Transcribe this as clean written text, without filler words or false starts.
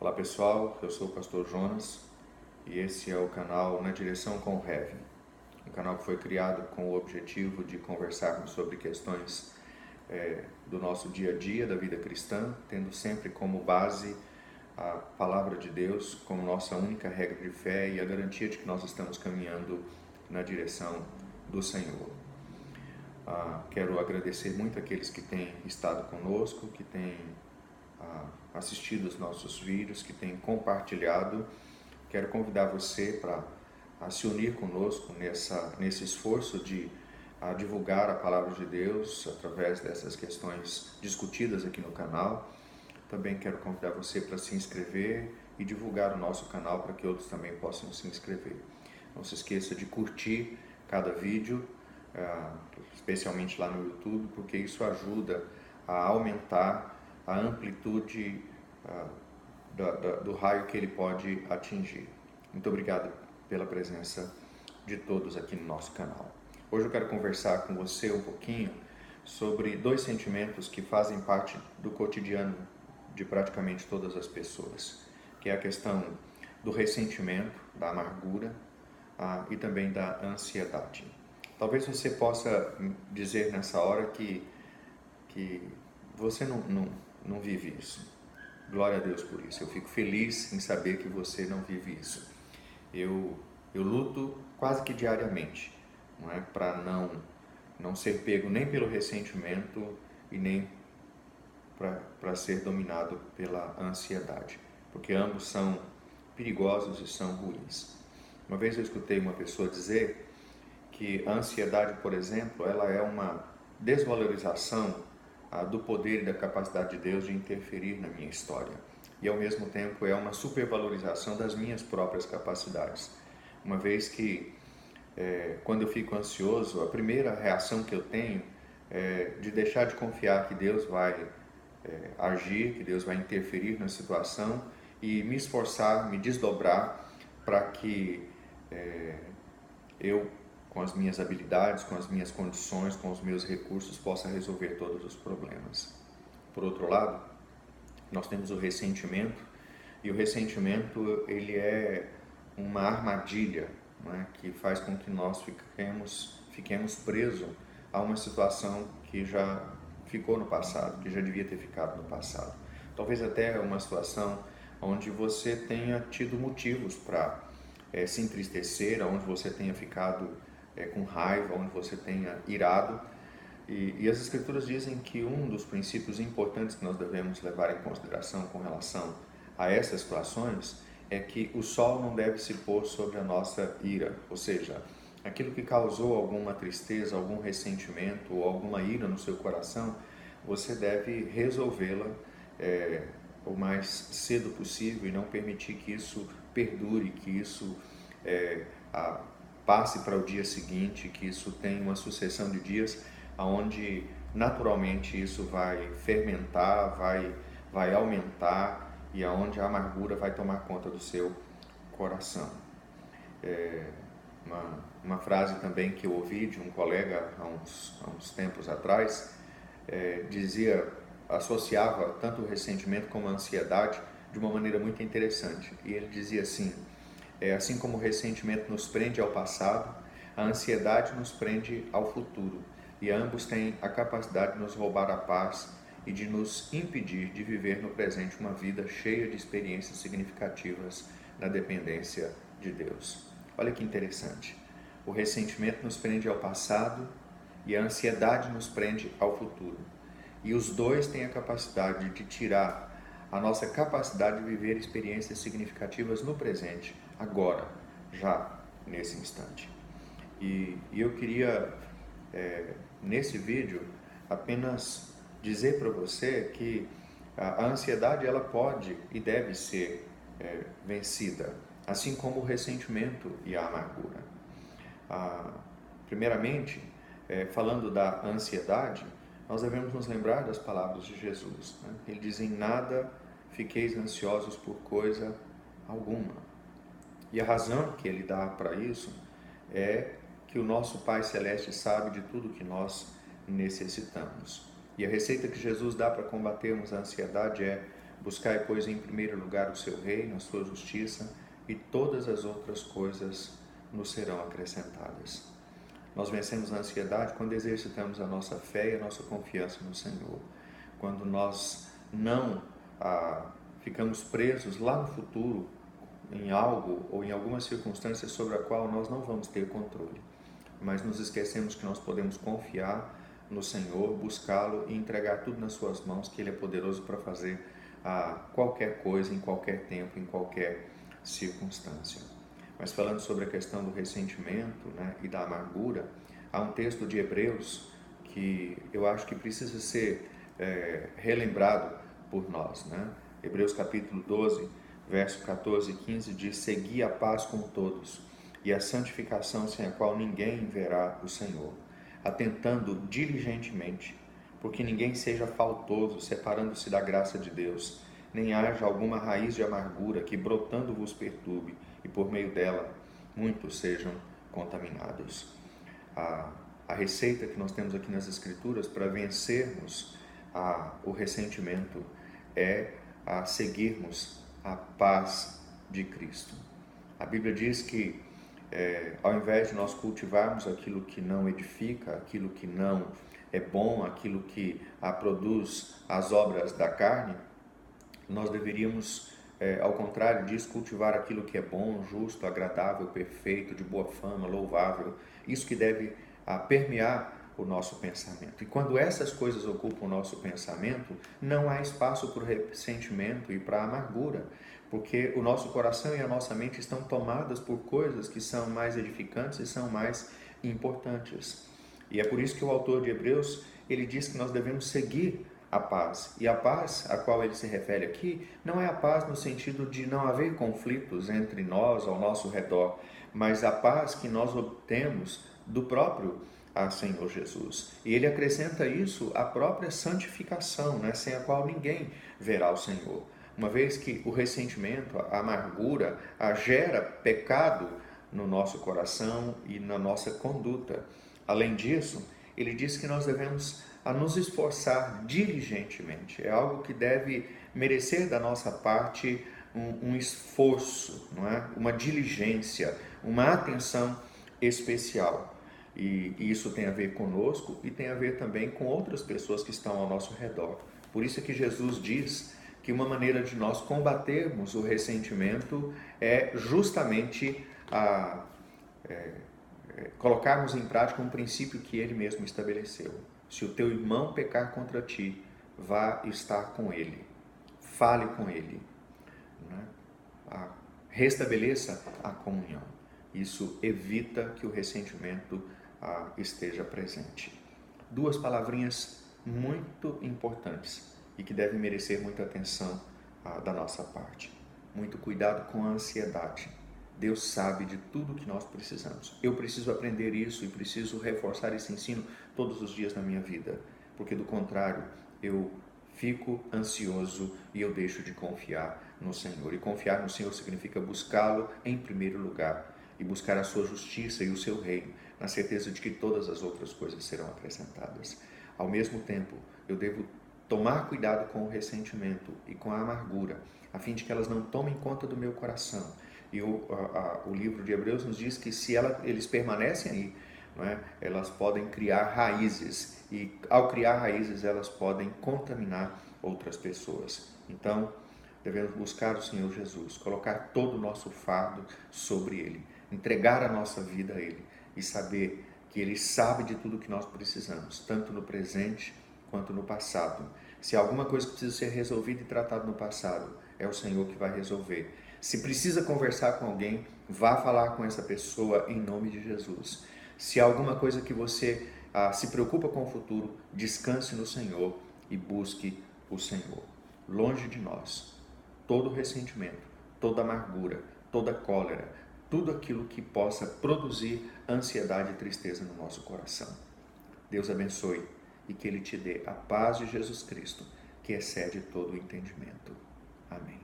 Olá pessoal, eu sou o pastor Jonas e esse é o canal Na Direção com o Heaven, um canal que foi criado com o objetivo de conversarmos sobre questões do nosso dia a dia, da vida cristã, tendo sempre como base a palavra de Deus como nossa única regra de fé e a garantia de que nós estamos caminhando na direção do Senhor. Quero agradecer muito aqueles que têm estado conosco, que têm assistido os nossos vídeos, que têm compartilhado. Quero convidar você para se unir conosco nesse esforço de divulgar a palavra de Deus através dessas questões discutidas aqui no canal. Também quero convidar você para se inscrever e divulgar o nosso canal para que outros também possam se inscrever. Não se esqueça de curtir cada vídeo, especialmente lá no YouTube, porque isso ajuda a aumentar a amplitude do raio que ele pode atingir. Muito obrigado pela presença de todos aqui no nosso canal. Hoje eu quero conversar com você um pouquinho sobre dois sentimentos que fazem parte do cotidiano de praticamente todas as pessoas, que é a questão do ressentimento, da amargura e também da ansiedade. Talvez você possa dizer nessa hora que você não vive isso. Glória a Deus por isso. Eu fico feliz em saber que você não vive isso. Eu luto quase que diariamente, não é, para não ser pego nem pelo ressentimento e nem para ser dominado pela ansiedade, porque ambos são perigosos e são ruins. Uma vez eu escutei uma pessoa dizer que a ansiedade, por exemplo, ela é uma desvalorização do poder e da capacidade de Deus de interferir na minha história. E ao mesmo tempo é uma supervalorização das minhas próprias capacidades. Uma vez que quando eu fico ansioso, a primeira reação que eu tenho é de deixar de confiar que Deus vai agir, que Deus vai interferir na situação e me esforçar, me desdobrar para que eu, com as minhas habilidades, com as minhas condições, com os meus recursos, possa resolver todos os problemas. Por outro lado, nós temos o ressentimento, e o ressentimento ele é uma armadilha, né, que faz com que nós fiquemos presos a uma situação que já ficou no passado, que já devia ter ficado no passado. Talvez até uma situação onde você tenha tido motivos para se entristecer, onde você tenha ficado com raiva, onde você tenha irado. E as Escrituras dizem que um dos princípios importantes que nós devemos levar em consideração com relação a essas situações é que o sol não deve se pôr sobre a nossa ira, ou seja, aquilo que causou alguma tristeza, algum ressentimento ou alguma ira no seu coração, você deve resolvê-la o mais cedo possível e não permitir que isso perdure, que isso passe para o dia seguinte, que isso tenha uma sucessão de dias onde naturalmente isso vai fermentar, vai aumentar e aonde a amargura vai tomar conta do seu coração. Uma frase também que eu ouvi de um colega há uns tempos atrás, associava tanto o ressentimento como a ansiedade de uma maneira muito interessante. E ele dizia assim: assim como o ressentimento nos prende ao passado, a ansiedade nos prende ao futuro. E ambos têm a capacidade de nos roubar a paz e de nos impedir de viver no presente uma vida cheia de experiências significativas na dependência de Deus. Olha que interessante. O ressentimento nos prende ao passado e a ansiedade nos prende ao futuro. E os dois têm a capacidade de tirar a nossa capacidade de viver experiências significativas no presente, agora, já nesse instante. E eu queria, nesse vídeo, apenas dizer para você que a ansiedade ela pode e deve ser vencida, assim como o ressentimento e a amargura. Primeiramente, falando da ansiedade, nós devemos nos lembrar das palavras de Jesus, né? Ele diz: em nada fiqueis ansiosos por coisa alguma. E a razão que ele dá para isso é que o nosso Pai Celeste sabe de tudo que nós necessitamos. E a receita que Jesus dá para combatermos a ansiedade é: Buscai, pois, em primeiro lugar o seu reino, a sua justiça, e todas as outras coisas nos serão acrescentadas. Nós vencemos a ansiedade quando exercitamos a nossa fé e a nossa confiança no Senhor. Quando nós não ficamos presos lá no futuro em algo ou em alguma circunstância sobre a qual nós não vamos ter controle, mas nos esquecemos que nós podemos confiar no Senhor, buscá-lo e entregar tudo nas suas mãos, que Ele é poderoso para fazer qualquer coisa, em qualquer tempo, em qualquer circunstância. Mas falando sobre a questão do ressentimento, né, e da amargura, há um texto de Hebreus que eu acho que precisa ser relembrado por nós, né? Hebreus capítulo 12, verso 14 e 15 diz: segui a paz com todos e a santificação, sem a qual ninguém verá o Senhor, atentando diligentemente, porque ninguém seja faltoso, separando-se da graça de Deus, nem haja alguma raiz de amargura que brotando vos perturbe, e por meio dela muitos sejam contaminados. A receita que nós temos aqui nas Escrituras para vencermos o ressentimento é seguirmos a paz de Cristo. A Bíblia diz que ao invés de nós cultivarmos aquilo que não edifica, aquilo que não é bom, aquilo que produz as obras da carne, nós deveríamos, ao contrário disso, cultivar aquilo que é bom, justo, agradável, perfeito, de boa fama, louvável. Isso que deve permear o nosso pensamento. E quando essas coisas ocupam o nosso pensamento, não há espaço para o ressentimento e para a amargura, porque o nosso coração e a nossa mente estão tomadas por coisas que são mais edificantes e são mais importantes. E é por isso que o autor de Hebreus, ele diz que nós devemos seguir a paz. E a paz a qual ele se refere aqui não é a paz no sentido de não haver conflitos entre nós ao nosso redor, mas a paz que nós obtemos do próprio Senhor Jesus. E ele acrescenta isso à própria santificação, né, sem a qual ninguém verá o Senhor. Uma vez que o ressentimento, a amargura, gera pecado no nosso coração e na nossa conduta. Além disso, ele diz que nós devemos nos esforçar diligentemente. É algo que deve merecer da nossa parte um esforço, não é? Uma diligência, uma atenção especial. E isso tem a ver conosco e tem a ver também com outras pessoas que estão ao nosso redor. Por isso é que Jesus diz que uma maneira de nós combatermos o ressentimento é justamente colocarmos em prática um princípio que ele mesmo estabeleceu. Se o teu irmão pecar contra ti, vá estar com ele, fale com ele, né? Restabeleça a comunhão. Isso evita que o ressentimento esteja presente. Duas palavrinhas muito importantes e que devem merecer muita atenção da nossa parte. Muito cuidado com a ansiedade. Deus sabe de tudo que nós precisamos. Eu preciso aprender isso e preciso reforçar esse ensino todos os dias na minha vida, porque do contrário, eu fico ansioso e eu deixo de confiar no Senhor. E confiar no Senhor significa buscá-lo em primeiro lugar e buscar a sua justiça e o seu reino, na certeza de que todas as outras coisas serão acrescentadas. Ao mesmo tempo, eu devo tomar cuidado com o ressentimento e com a amargura, a fim de que elas não tomem conta do meu coração. E o livro de Hebreus nos diz que se eles permanecem aí, não é? Elas podem criar raízes, e ao criar raízes elas podem contaminar outras pessoas. Então, devemos buscar o Senhor Jesus, colocar todo o nosso fardo sobre Ele, entregar a nossa vida a Ele e saber que Ele sabe de tudo que nós precisamos, tanto no presente quanto no passado. Se há alguma coisa que precisa ser resolvida e tratada no passado, é o Senhor que vai resolver. Se precisa conversar com alguém, vá falar com essa pessoa em nome de Jesus. Se há alguma coisa que você se preocupa com o futuro, descanse no Senhor e busque o Senhor. Longe de nós todo ressentimento, toda amargura, toda cólera, tudo aquilo que possa produzir ansiedade e tristeza no nosso coração. Deus abençoe e que Ele te dê a paz de Jesus Cristo, que excede todo o entendimento. Amém.